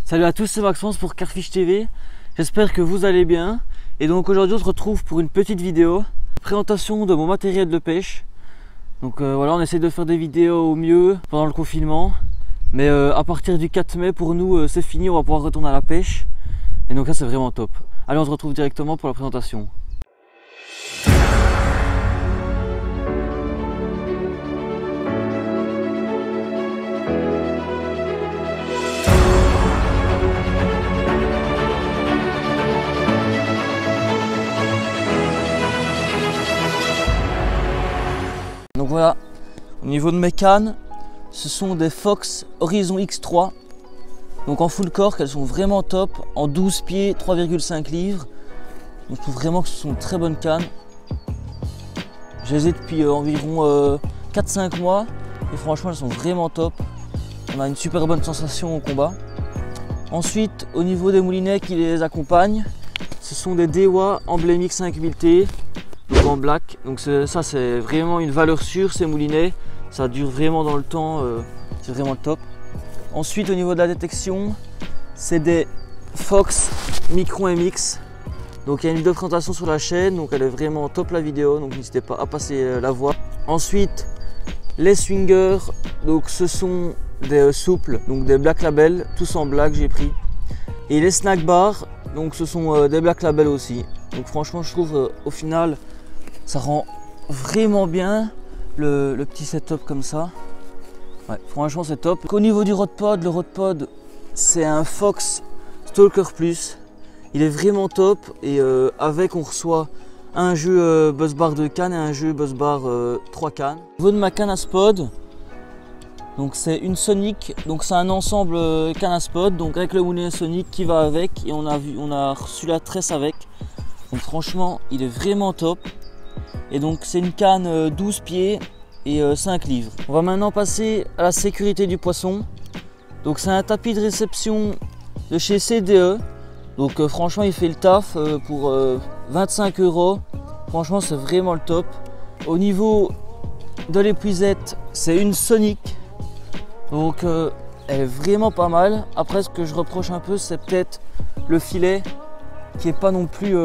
Salut à tous, c'est Maxence pour Carfish TV. J'espère que vous allez bien. Et donc aujourd'hui on se retrouve pour une petite vidéo présentation de mon matériel de pêche. Donc voilà, on essaie de faire des vidéos au mieux pendant le confinement. Mais à partir du 4 mai pour nous c'est fini, on va pouvoir retourner à la pêche. Et donc là c'est vraiment top. Allez, on se retrouve directement pour la présentation. Donc voilà, au niveau de mes cannes, ce sont des Fox Horizon X3. Donc en full cork, elles sont vraiment top, en 12 pieds, 3,5 livres. Donc je trouve vraiment que ce sont de très bonnes cannes. Je les ai depuis environ 4-5 mois et franchement elles sont vraiment top. On a une super bonne sensation au combat. Ensuite, au niveau des moulinets qui les accompagnent, ce sont des Dewa Emblemic 5000T. Donc en black, donc ça c'est vraiment une valeur sûre ces moulinets, ça dure vraiment dans le temps, c'est vraiment top. Ensuite au niveau de la détection, c'est des Fox Micron MX, donc il y a une vidéo de présentation sur la chaîne, donc elle est vraiment top la vidéo, donc n'hésitez pas à passer la voir. Ensuite les swingers, donc ce sont des souples, donc des Black Label, tous en black j'ai pris. Et les snack bars, donc ce sont des Black Label aussi. Donc franchement je trouve au final ça rend vraiment bien le petit setup comme ça. Ouais, franchement c'est top. Au niveau du rod pod, le rod pod c'est un Fox Stalker Plus. Il est vraiment top et avec on reçoit un jeu buzz bar 2 cannes et un jeu buzz bar 3 cannes. Au niveau de ma canne à spod, donc c'est une Sonic, donc c'est un ensemble canne à spod, donc avec le moulinet Sonic qui va avec et on a reçu la tresse avec. Donc franchement il est vraiment top. Et donc c'est une canne 12 pieds et 5 livres. On va maintenant passer à la sécurité du poisson. Donc c'est un tapis de réception de chez CDE. Donc franchement il fait le taf pour 25 €. Franchement c'est vraiment le top. Au niveau de l'épuisette, c'est une Sonic. Donc elle est vraiment pas mal. Après ce que je reproche un peu c'est peut-être le filet qui est pas non plus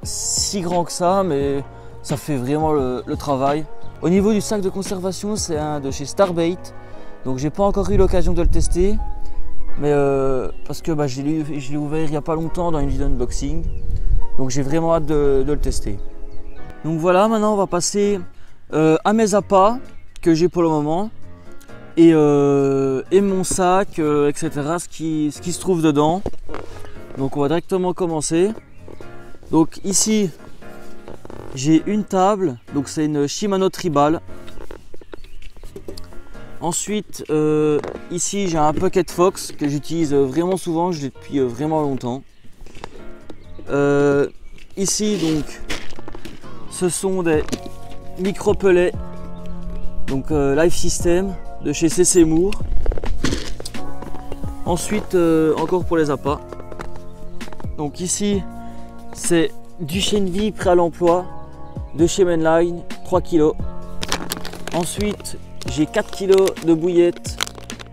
si grand que ça, mais ça fait vraiment le travail. Au niveau du sac de conservation, c'est un de chez Starbait. Donc j'ai pas encore eu l'occasion de le tester. Mais parce que je l'ai ouvert il n'y a pas longtemps dans une vidéo unboxing. Donc j'ai vraiment hâte de le tester. Donc voilà, maintenant on va passer à mes appâts que j'ai pour le moment. Et mon sac, etc. Ce qui se trouve dedans. Donc on va directement commencer. Donc ici j'ai une table, donc c'est une Shimano Tribal. Ensuite ici j'ai un Pocket Fox que j'utilise vraiment souvent, je l'ai depuis vraiment longtemps. Ici donc ce sont des micro pelets, donc Life System de chez CC Moore. Ensuite encore pour les appâts, donc ici c'est du Chenvi prêt à l'emploi de chez Mainline, 3 kg. Ensuite j'ai 4 kg de bouillettes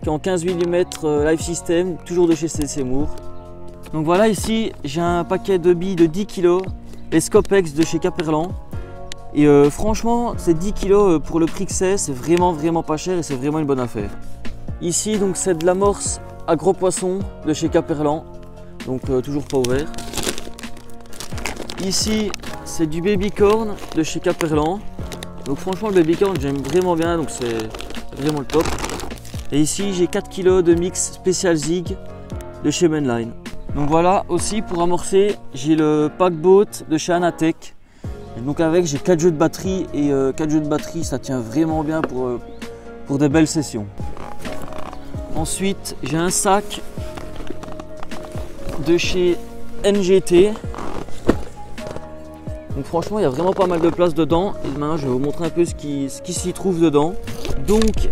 qui est en 15 mm Life System, toujours de chez CC Moore. Donc voilà, ici j'ai un paquet de billes de 10 kg, les Scopex de chez Caperlan. Et franchement ces 10 kg pour le prix que c'est vraiment pas cher et c'est vraiment une bonne affaire. Ici donc c'est de l'amorce à gros poisson de chez Caperlan, donc toujours pas ouvert. Ici c'est du baby corn de chez Caperlan. Donc franchement le baby corn j'aime vraiment bien, donc c'est vraiment le top. Et ici j'ai 4 kg de mix spécial Zig de chez Mainline. Donc voilà, aussi pour amorcer j'ai le pack boat de chez Anatech. Et donc avec j'ai 4 jeux de batterie et 4 jeux de batterie ça tient vraiment bien pour des belles sessions. Ensuite j'ai un sac de chez NGT. Donc franchement il y a vraiment pas mal de place dedans et maintenant je vais vous montrer un peu ce qui s'y trouve dedans. Donc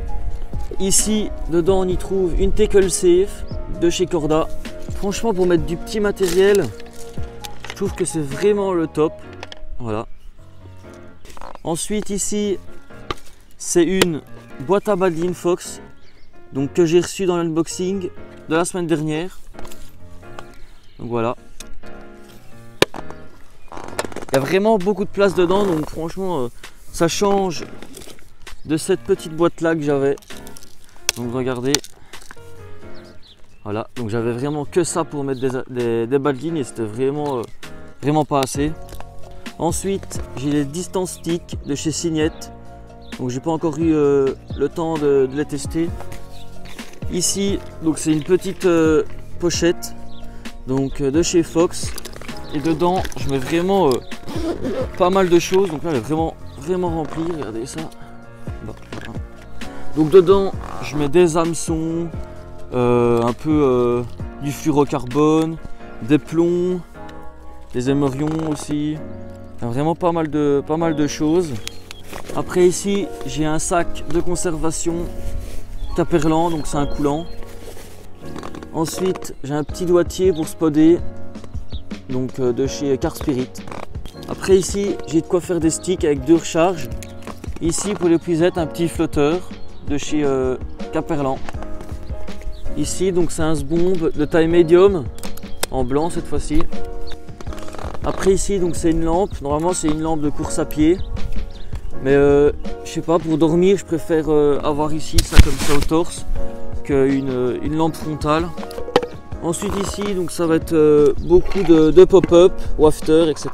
ici dedans on y trouve une Tackle Safe de chez Corda. Franchement pour mettre du petit matériel, je trouve que c'est vraiment le top. Voilà. Ensuite ici c'est une boîte à badine Fox donc que j'ai reçue dans l'unboxing de la semaine dernière. Donc voilà. Il y a vraiment beaucoup de place dedans, donc franchement ça change de cette petite boîte là que j'avais. Donc regardez. Voilà, donc j'avais vraiment que ça pour mettre des bas de ligne et c'était vraiment pas assez. Ensuite j'ai les distance sticks de chez Signette. Donc j'ai pas encore eu le temps de les tester. Ici donc c'est une petite pochette donc de chez Fox. Et dedans je mets vraiment pas mal de choses. Donc là elle est vraiment remplie, regardez ça. Bon, voilà. Donc dedans je mets des hameçons, un peu du fluorocarbone, des plombs, des émerions aussi. Il y a vraiment pas mal de choses. Après ici j'ai un sac de conservation Caperlan, donc c'est un coulant. Ensuite j'ai un petit doigtier pour spodder, donc de chez Car Spirit. Après ici j'ai de quoi faire des sticks avec 2 recharges. Ici pour les puisettes un petit flotteur de chez Caperlan. Ici donc c'est un sbombe de taille médium en blanc cette fois-ci. Après ici donc c'est une lampe, normalement c'est une lampe de course à pied. Mais je sais pas, pour dormir je préfère avoir ici ça comme ça au torse qu'une lampe frontale. Ensuite ici donc ça va être beaucoup de pop-up, wafter, etc.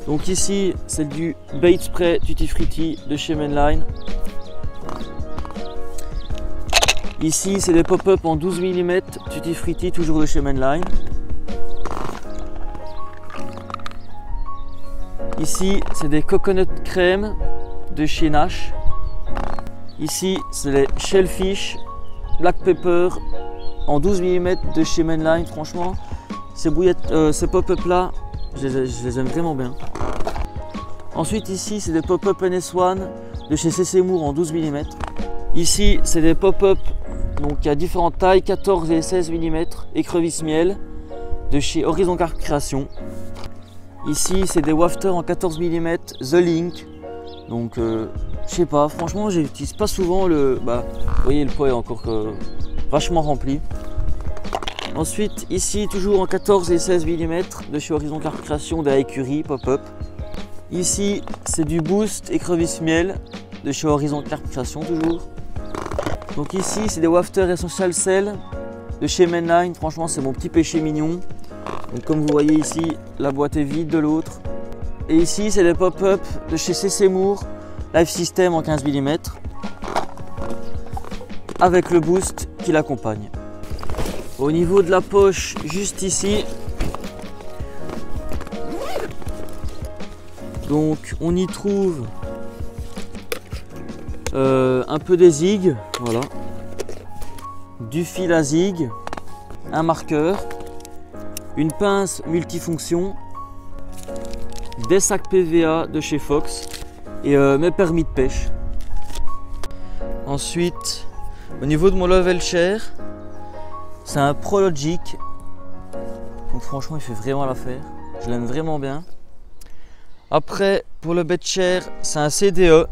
Donc ici c'est du bait spray Tutti Frutti de chez Mainline. Ici c'est des pop-up en 12 mm Tutti Frutti toujours de chez Mainline. Ici c'est des coconut crème de chez Nash. Ici c'est les shellfish black pepper en 12 mm de chez Mainline. Franchement ces pop-up là je les aime vraiment bien. Ensuite ici c'est des pop-up NS1 de chez CC Moore en 12 mm. Ici c'est des pop-up donc à différentes tailles, 14 et 16 mm, écrevisse miel de chez Horizon Car Création. Ici c'est des wafters en 14 mm The Link. Donc je sais pas, franchement j'utilise pas souvent vous voyez le pot est encore vachement rempli. Ensuite ici toujours en 14 et 16 mm de chez Horizon Car Création de la écurie pop-up. Ici c'est du boost écrevisse miel de chez Horizon Car Création toujours. Donc ici c'est des wafters Essential Cell de chez Mainline. Franchement c'est mon petit péché mignon. Donc comme vous voyez ici la boîte est vide de l'autre. Et ici c'est des pop-up de chez CC Moore Life System en 15 mm avec le boost qui l'accompagne. Au niveau de la poche juste ici, donc on y trouve un peu des zigs, voilà, du fil à zig, un marqueur, une pince multifonction, des sacs PVA de chez Fox et mes permis de pêche. Ensuite, au niveau de mon level chair, c'est un Prologic. Donc franchement, il fait vraiment l'affaire. Je l'aime vraiment bien. Après, pour le bed chair, c'est un CDE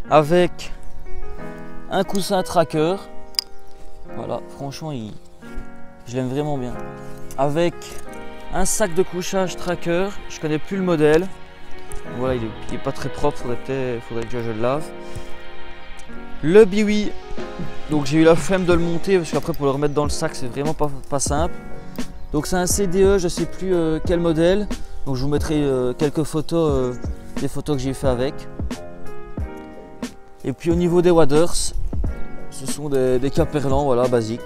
avec un coussin tracker. Voilà, franchement, je l'aime vraiment bien. Avec un sac de couchage tracker, je connais plus le modèle. Voilà, il est pas très propre, faudrait que je le lave. Le biwi, donc j'ai eu la flemme de le monter parce qu'après pour le remettre dans le sac c'est vraiment pas simple. Donc c'est un CDE, je sais plus quel modèle. Donc je vous mettrai quelques photos, des photos que j'ai fait avec. Et puis au niveau des waders, ce sont des Caperlan, voilà, basiques.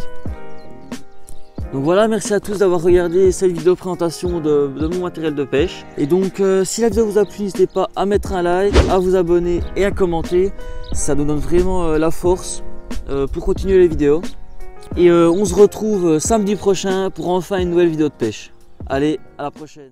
Donc voilà, merci à tous d'avoir regardé cette vidéo présentation de mon matériel de pêche. Et donc si la vidéo vous a plu, n'hésitez pas à mettre un like, à vous abonner et à commenter. Ça nous donne vraiment la force pour continuer les vidéos. Et on se retrouve samedi prochain pour enfin une nouvelle vidéo de pêche. Allez, à la prochaine.